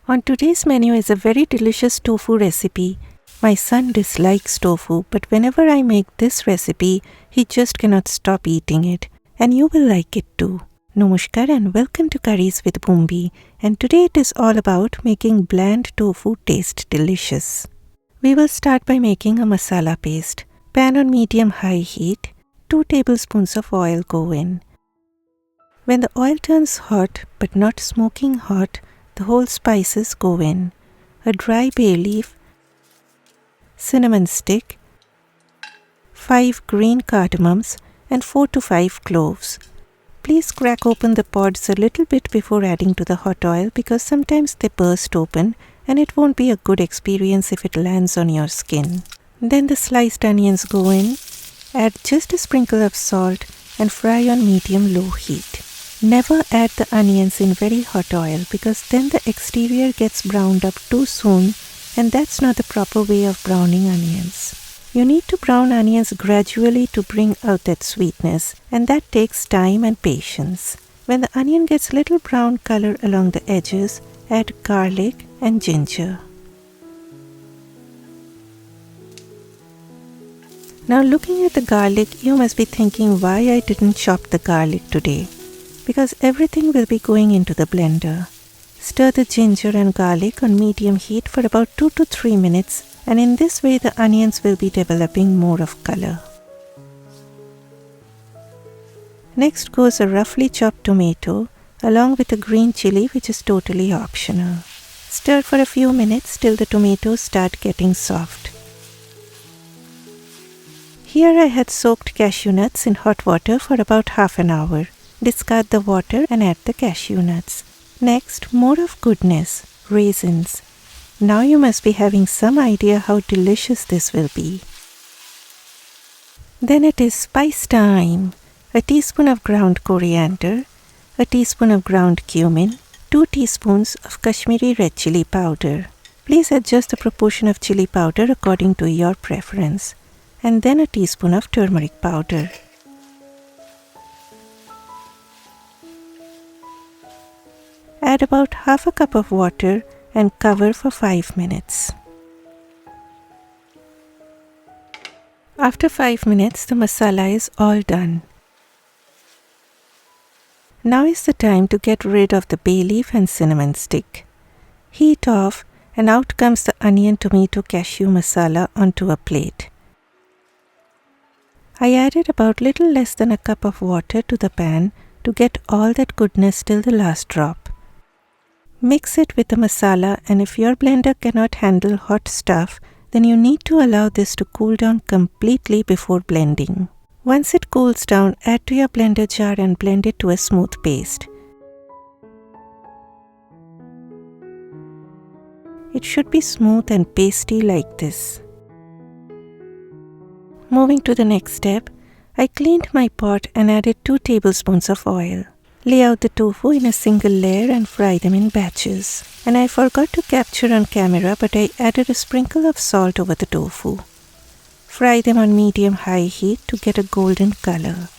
On today's menu is a very delicious tofu recipe. My son dislikes tofu, but whenever I make this recipe, he just cannot stop eating it. And you will like it too. Namaskar and welcome to Curries with Bumbi. And today it is all about making bland tofu taste delicious. We will start by making a masala paste. Pan on medium-high heat. 2 tablespoons of oil go in. When the oil turns hot but not smoking hot, the whole spices go in. A dry bay leaf, cinnamon stick, 5 green cardamoms and 4 to 5 cloves. Please crack open the pods a little bit before adding to the hot oil because sometimes they burst open and it won't be a good experience if it lands on your skin. Then the sliced onions go in. Add just a sprinkle of salt and fry on medium-low heat. Never add the onions in very hot oil because then the exterior gets browned up too soon and that's not the proper way of browning onions. You need to brown onions gradually to bring out that sweetness and that takes time and patience. When the onion gets little brown color along the edges, add garlic and ginger. Now looking at the garlic, you must be thinking why I didn't chop the garlic today. Because everything will be going into the blender. Stir the ginger and garlic on medium heat for about 2 to 3 minutes and in this way the onions will be developing more of color. Next goes a roughly chopped tomato along with a green chili which is totally optional. Stir for a few minutes till the tomatoes start getting soft. Here I had soaked cashew nuts in hot water for about half an hour. Discard the water and add the cashew nuts. Next, more of goodness, raisins. Now you must be having some idea how delicious this will be. Then it is spice time. A teaspoon of ground coriander, a teaspoon of ground cumin, 2 teaspoons of Kashmiri red chili powder. Please adjust the proportion of chili powder according to your preference. And then a teaspoon of turmeric powder. Add about half a cup of water and cover for 5 minutes. After 5 minutes, the masala is all done. Now is the time to get rid of the bay leaf and cinnamon stick. Heat off and out comes the onion tomato cashew masala onto a plate. I added about little less than a cup of water to the pan to get all that goodness till the last drop. Mix it with the masala and if your blender cannot handle hot stuff, then you need to allow this to cool down completely before blending. Once it cools down, add to your blender jar and blend it to a smooth paste. It should be smooth and pasty like this. Moving to the next step, I cleaned my pot and added 2 tablespoons of oil. Lay out the tofu in a single layer and fry them in batches. And I forgot to capture on camera but I added a sprinkle of salt over the tofu. Fry them on medium-high heat to get a golden color.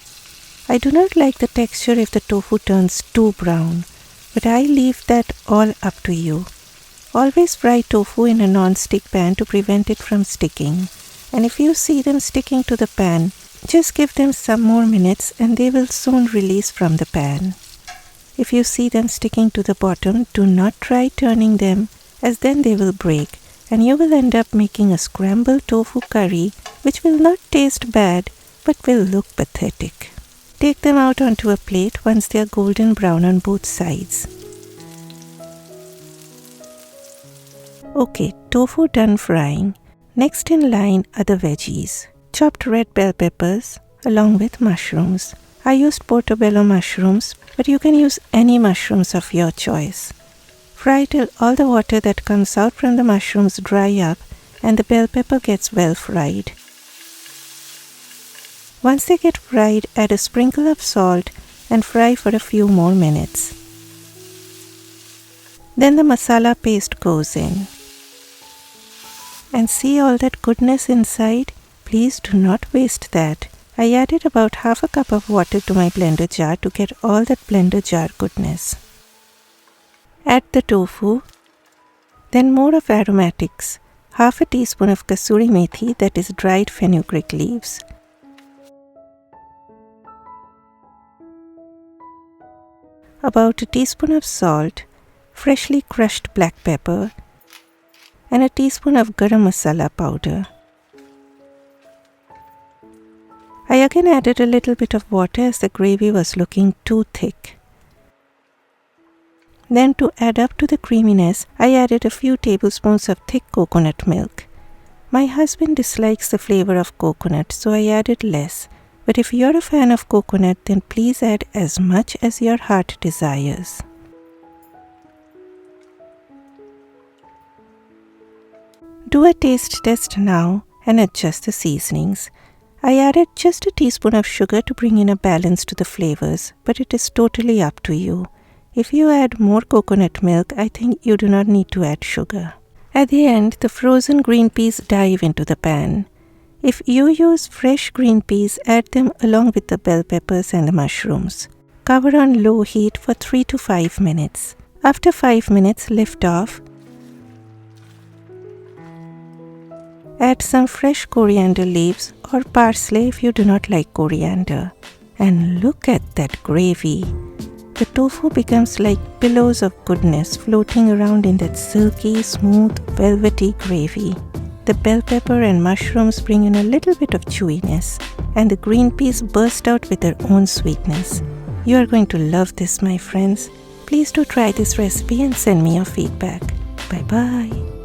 I do not like the texture if the tofu turns too brown, but I leave that all up to you. Always fry tofu in a non-stick pan to prevent it from sticking. And if you see them sticking to the pan, just give them some more minutes and they will soon release from the pan. If you see them sticking to the bottom, do not try turning them as then they will break and you will end up making a scrambled tofu curry which will not taste bad but will look pathetic. Take them out onto a plate once they are golden brown on both sides. Okay, tofu done frying. Next in line are the veggies. Chopped red bell peppers along with mushrooms. I used portobello mushrooms, but you can use any mushrooms of your choice. Fry till all the water that comes out from the mushrooms dry up and the bell pepper gets well fried. Once they get fried, add a sprinkle of salt and fry for a few more minutes. Then the masala paste goes in. And see all that goodness inside? Please do not waste that. I added about half a cup of water to my blender jar to get all that blender jar goodness. Add the tofu Then more of aromatics, half a teaspoon of kasuri methi, that is dried fenugreek leaves. About a teaspoon of salt, freshly crushed black pepper, and a teaspoon of garam masala powder. I again added a little bit of water as the gravy was looking too thick. Then to add up to the creaminess, I added a few tablespoons of thick coconut milk. My husband dislikes the flavor of coconut, so I added less. But if you're a fan of coconut, then please add as much as your heart desires. Do a taste test now and adjust the seasonings. I added just a teaspoon of sugar to bring in a balance to the flavors, but it is totally up to you. If you add more coconut milk, I think you do not need to add sugar. At the end, the frozen green peas dive into the pan. If you use fresh green peas, add them along with the bell peppers and the mushrooms. Cover on low heat for 3 to 5 minutes. After 5 minutes, lift off. Add some fresh coriander leaves or parsley if you do not like coriander. And look at that gravy. The tofu becomes like pillows of goodness floating around in that silky, smooth, velvety gravy. The bell pepper and mushrooms bring in a little bit of chewiness, and the green peas burst out with their own sweetness. You are going to love this, my friends. Please do try this recipe and send me your feedback. Bye-bye.